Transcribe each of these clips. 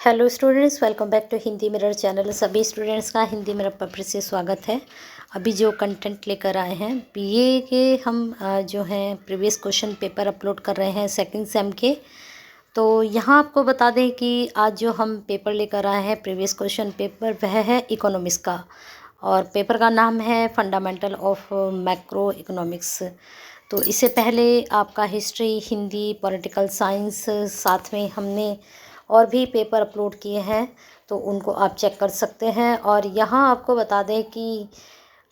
Hello students, welcome back to Hindi mirror channel. सभी students का Hindi mirror पर फिर से स्वागत है। अभी जो कंटेंट लेकर आए हैं बीए के हम जो हैं प्रीवियस क्वेश्चन पेपर अपलोड कर रहे हैं सेकंड सेम के। तो यहाँ आपको बता दें कि आज जो हम पेपर लेकर आए हैं प्रीवियस क्वेश्चन पेपर वह है इकोनॉमिक्स का, और पेपर का नाम है फंडामेंटल ऑफ मैक्रो इकोनॉमिक्स। तो इससे पहले आपका हिस्ट्री, हिंदी, पॉलिटिकल साइंस, साथ में हमने और भी पेपर अपलोड किए हैं, तो उनको आप चेक कर सकते हैं। और यहाँ आपको बता दें कि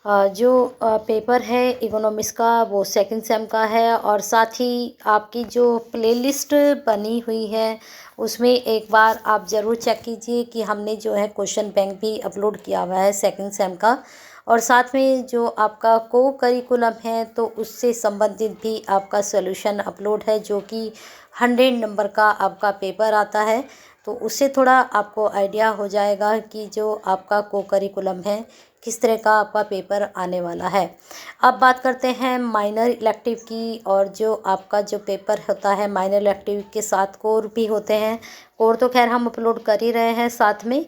जो पेपर है इकोनॉमिक्स का वो सेकंड सेम का है, और साथ ही आपकी जो प्लेलिस्ट बनी हुई है उसमें एक बार आप ज़रूर चेक कीजिए कि हमने जो है क्वेश्चन बैंक भी अपलोड किया हुआ है सेकंड सेम का, और साथ में जो आपका को करिकुलम है तो उससे संबंधित भी आपका सॉल्यूशन अपलोड है, जो कि 100 नंबर का आपका पेपर आता है। तो उससे थोड़ा आपको आइडिया हो जाएगा कि जो आपका को करिकुलम है किस तरह का आपका पेपर आने वाला है। अब बात करते हैं माइनर इलेक्टिव की, और जो आपका जो पेपर होता है माइनर इलेक्टिव के साथ कोर भी होते हैं। कोर तो खैर हम अपलोड कर ही रहे हैं, साथ में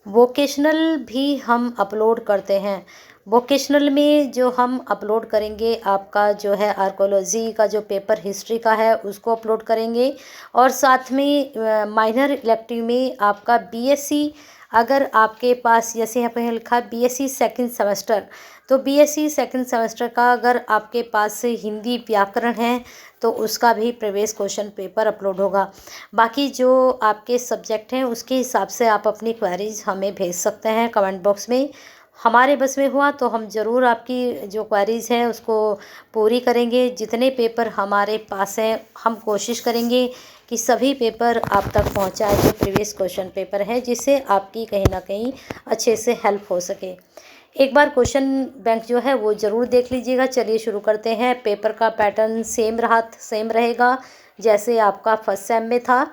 वोकेशनल भी हम अपलोड करते हैं। वोकेशनल में जो हम अपलोड करेंगे आपका जो है आर्कोलॉजी का जो पेपर हिस्ट्री का है उसको अपलोड करेंगे, और साथ में माइनर इलेक्टिव में आपका बीएससी, अगर आपके पास जैसे यहाँ पे लिखा है बीएससी सेकंड सेमेस्टर, तो बीएससी सेकंड सेमेस्टर का अगर आपके पास हिंदी व्याकरण है तो उसका भी प्रीवियस क्वेश्चन पेपर अपलोड होगा। बाकी जो आपके सब्जेक्ट हैं उसके हिसाब से आप अपनी क्वेरीज हमें भेज सकते हैं कमेंट बॉक्स में। हमारे बस में हुआ तो हम ज़रूर आपकी जो क्वेरीज हैं उसको पूरी करेंगे। जितने पेपर हमारे पास हैं हम कोशिश करेंगे कि सभी पेपर आप तक पहुंचाए जो प्रीवियस क्वेश्चन पेपर है, जिससे आपकी कहीं ना कहीं अच्छे से हेल्प हो सके। एक बार क्वेश्चन बैंक जो है वो ज़रूर देख लीजिएगा। चलिए शुरू करते हैं। पेपर का पैटर्न सेम रहेगा जैसे आपका फर्स्ट सेम में था,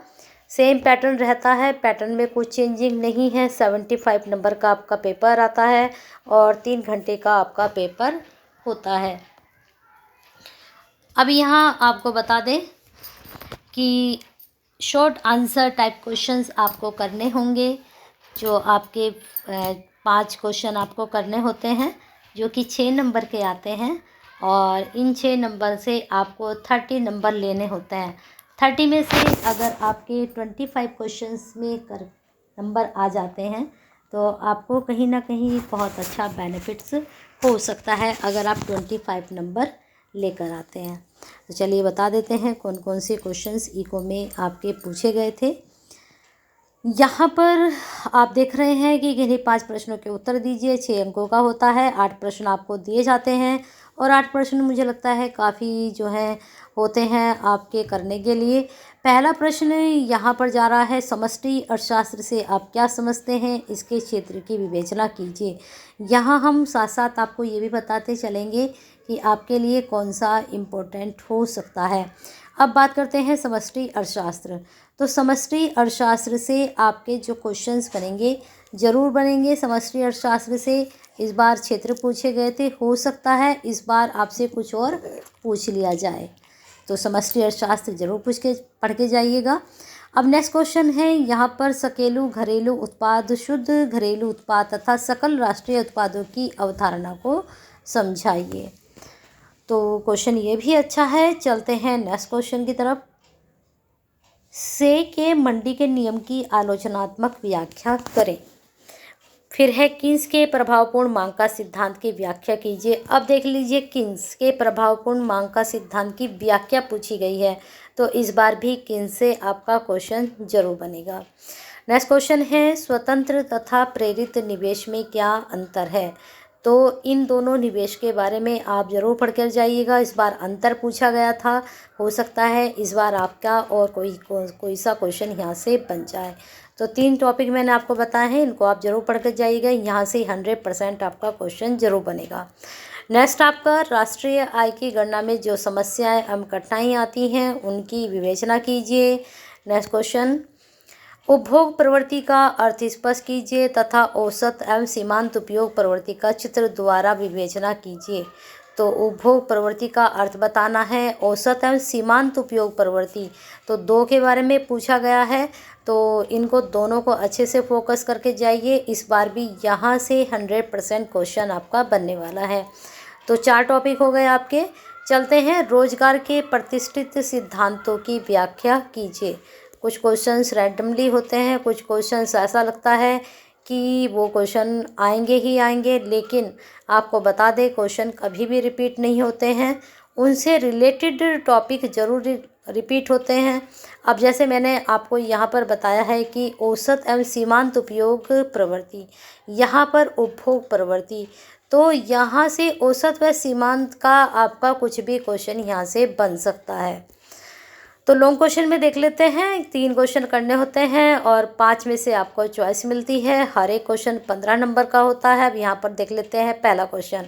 सेम पैटर्न रहता है। पैटर्न में कुछ चेंजिंग नहीं है। 75 नंबर का आपका पेपर आता है और 3 घंटे का आपका पेपर होता है। अब यहाँ आपको बता दें कि शॉर्ट आंसर टाइप क्वेश्चंस आपको करने होंगे। जो आपके 5 क्वेश्चन आपको करने होते हैं जो कि 6 नंबर के आते हैं, और इन 6 नंबर से आपको 30 नंबर लेने होते हैं। 30 में से अगर आपके 25 क्वेश्चंस में नंबर आ जाते हैं तो आपको कहीं ना कहीं बहुत अच्छा बेनिफिट्स हो सकता है अगर आप 25 नंबर लेकर आते हैं। तो चलिए बता देते हैं कौन कौन से क्वेश्चंस इको में आपके पूछे गए थे। यहाँ पर आप देख रहे हैं कि किन्हीं 5 प्रश्नों के उत्तर दीजिए। 6 अंकों का होता है। 8 प्रश्न आपको दिए जाते हैं, और 8 प्रश्न मुझे लगता है काफ़ी जो है होते हैं आपके करने के लिए। पहला प्रश्न यहाँ पर जा रहा है, समष्टि अर्थशास्त्र से आप क्या समझते हैं, इसके क्षेत्र की विवेचना कीजिए। यहाँ हम साथ साथ आपको ये भी बताते चलेंगे कि आपके लिए कौन सा इम्पोर्टेंट हो सकता है। अब बात करते हैं समष्टि अर्थशास्त्र। तो समष्टि अर्थशास्त्र से आपके जो क्वेश्चंस बनेंगे ज़रूर बनेंगे। समष्टि अर्थशास्त्र से इस बार क्षेत्र पूछे गए थे, हो सकता है इस बार आपसे कुछ और पूछ लिया जाए, तो समष्टि अर्थशास्त्र ज़रूर पढ़ के जाइएगा। अब नेक्स्ट क्वेश्चन है यहाँ पर, सकेलू घरेलू उत्पाद, शुद्ध घरेलू उत्पाद तथा सकल राष्ट्रीय उत्पादों की अवधारणा को समझाइए। तो क्वेश्चन ये भी अच्छा है। चलते हैं नेक्स्ट क्वेश्चन की तरफ। से के मंडी के नियम की आलोचनात्मक व्याख्या करें। फिर है, किन्स के प्रभावपूर्ण मांग का सिद्धांत की व्याख्या कीजिए। अब देख लीजिए, किन्स के प्रभावपूर्ण मांग का सिद्धांत की व्याख्या पूछी गई है, तो इस बार भी किन्स से आपका क्वेश्चन जरूर बनेगा। नेक्स्ट क्वेश्चन है, स्वतंत्र तथा प्रेरित निवेश में क्या अंतर है। तो इन दोनों निवेश के बारे में आप ज़रूर पढ़ कर जाइएगा। इस बार अंतर पूछा गया था, हो सकता है इस बार आपका और कोई सा क्वेश्चन यहाँ से बन जाए। तो 3 टॉपिक मैंने आपको बताए हैं, इनको आप ज़रूर पढ़ कर जाइएगा। यहाँ से 100% आपका क्वेश्चन ज़रूर बनेगा। नेक्स्ट आपका, राष्ट्रीय आय की गणना में जो समस्याएं एवं कठिनाइयाँ आती हैं उनकी विवेचना कीजिए। नेक्स्ट क्वेश्चन, उपभोग प्रवृत्ति का अर्थ स्पष्ट कीजिए तथा औसत एवं सीमांत उपयोग प्रवृत्ति का चित्र द्वारा विवेचना कीजिए। तो उपभोग प्रवृत्ति का अर्थ बताना है। औसत एवं सीमांत उपयोग प्रवृत्ति, तो 2 के बारे में पूछा गया है, तो इनको दोनों को अच्छे से फोकस करके जाइए। इस बार भी यहाँ से 100% क्वेश्चन आपका बनने वाला है। तो 4 टॉपिक हो गए आपके। चलते हैं, रोजगार के प्रतिष्ठित सिद्धांतों की व्याख्या कीजिए। कुछ क्वेश्चंस रैंडमली होते हैं, कुछ क्वेश्चंस ऐसा लगता है कि वो क्वेश्चन आएंगे ही आएंगे, लेकिन आपको बता दें क्वेश्चन कभी भी रिपीट नहीं होते हैं, उनसे रिलेटेड टॉपिक ज़रूर रिपीट होते हैं। अब जैसे मैंने आपको यहाँ पर बताया है कि औसत एवं सीमांत उपयोग प्रवृत्ति, यहाँ पर उपभोग प्रवृत्ति, तो यहाँ से औसत व सीमांत का आपका कुछ भी क्वेश्चन यहाँ से बन सकता है। तो लॉन्ग क्वेश्चन में देख लेते हैं। 3 क्वेश्चन करने होते हैं और 5 में से आपको चॉइस मिलती है। हर एक क्वेश्चन 15 नंबर का होता है। अब यहाँ पर देख लेते हैं पहला क्वेश्चन,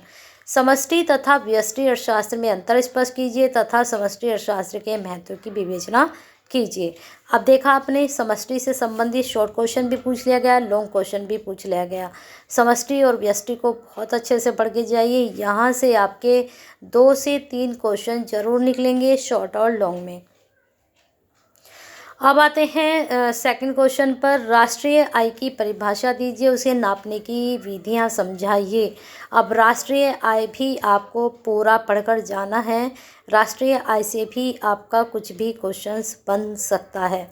समष्टि तथा व्यष्टि अर्थशास्त्र में अंतर स्पष्ट कीजिए तथा समष्टि अर्थशास्त्र के महत्व की विवेचना कीजिए। अब देखा आपने, समष्टि से संबंधित शॉर्ट क्वेश्चन भी पूछ लिया गया, लॉन्ग क्वेश्चन भी पूछ लिया गया। समष्टि और व्यष्टि को बहुत अच्छे से पढ़ के जाइए, यहाँ से आपके 2 से 3 क्वेश्चन जरूर निकलेंगे, शॉर्ट और लॉन्ग में। अब आते हैं सेकंड क्वेश्चन पर, राष्ट्रीय आय की परिभाषा दीजिए, उसे नापने की विधियां समझाइए। अब राष्ट्रीय आय भी आपको पूरा पढ़कर जाना है, राष्ट्रीय आय से भी आपका कुछ भी क्वेश्चंस बन सकता है।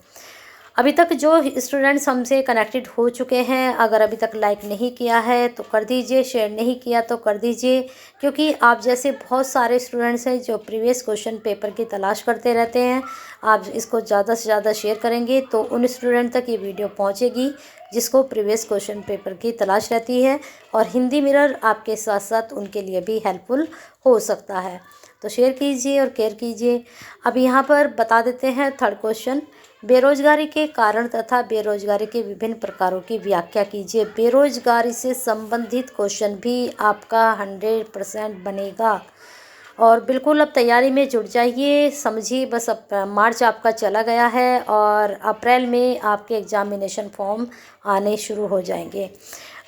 अभी तक जो स्टूडेंट्स हमसे कनेक्टेड हो चुके हैं, अगर अभी तक लाइक नहीं किया है तो कर दीजिए, शेयर नहीं किया तो कर दीजिए, क्योंकि आप जैसे बहुत सारे स्टूडेंट्स हैं जो प्रीवियस क्वेश्चन पेपर की तलाश करते रहते हैं। आप इसको ज़्यादा से ज़्यादा शेयर करेंगे तो उन स्टूडेंट तक ये वीडियो पहुंचेगी जिसको प्रीवियस क्वेश्चन पेपर की तलाश रहती है, और हिंदी मिरर आपके साथ साथ उनके लिए भी हेल्पफुल हो सकता है। तो शेयर कीजिए और केयर कीजिए। अब यहाँ पर बता देते हैं थर्ड क्वेश्चन, बेरोजगारी के कारण तथा बेरोजगारी के विभिन्न प्रकारों की व्याख्या कीजिए। बेरोजगारी से संबंधित क्वेश्चन भी आपका 100% बनेगा, और बिल्कुल अब तैयारी में जुट जाइए। समझिए बस अब मार्च आपका चला गया है और अप्रैल में आपके एग्जामिनेशन फॉर्म आने शुरू हो जाएंगे।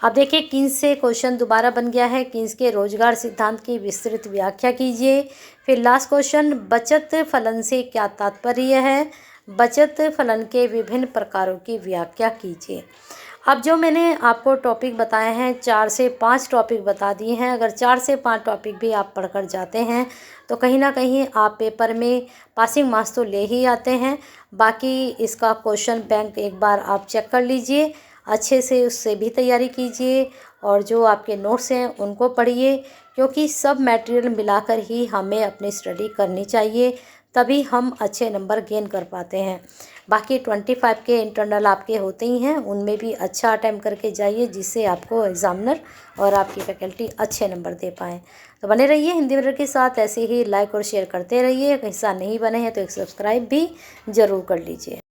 अब देखिए, किन्स से क्वेश्चन दोबारा बन गया है, किन्स के रोजगार सिद्धांत की विस्तृत व्याख्या कीजिए। फिर लास्ट क्वेश्चन, बचत फलन से क्या तात्पर्य है, बचत फलन के विभिन्न प्रकारों की व्याख्या कीजिए। अब जो मैंने आपको टॉपिक बताए हैं, 4 से 5 टॉपिक बता दिए हैं, अगर 4 से 5 टॉपिक भी आप पढ़कर जाते हैं तो कहीं ना कहीं आप पेपर में पासिंग मार्क्स तो ले ही आते हैं। बाकी इसका क्वेश्चन बैंक एक बार आप चेक कर लीजिए अच्छे से, उससे भी तैयारी कीजिए, और जो आपके नोट्स हैं उनको पढ़िए, क्योंकि सब मटेरियल मिलाकर ही हमें अपनी स्टडी करनी चाहिए, तभी हम अच्छे नंबर गेन कर पाते हैं। बाकी 25 के इंटरनल आपके होते ही हैं, उनमें भी अच्छा अटैम्प्ट करके जाइए, जिससे आपको एग्जामिनर और आपकी फैकल्टी अच्छे नंबर दे पाएँ। तो बने रहिए हिंदी मिरर के साथ, ऐसे ही लाइक और शेयर करते रहिए। हिस्सा नहीं बने हैं तो एक सब्सक्राइब भी ज़रूर कर लीजिए।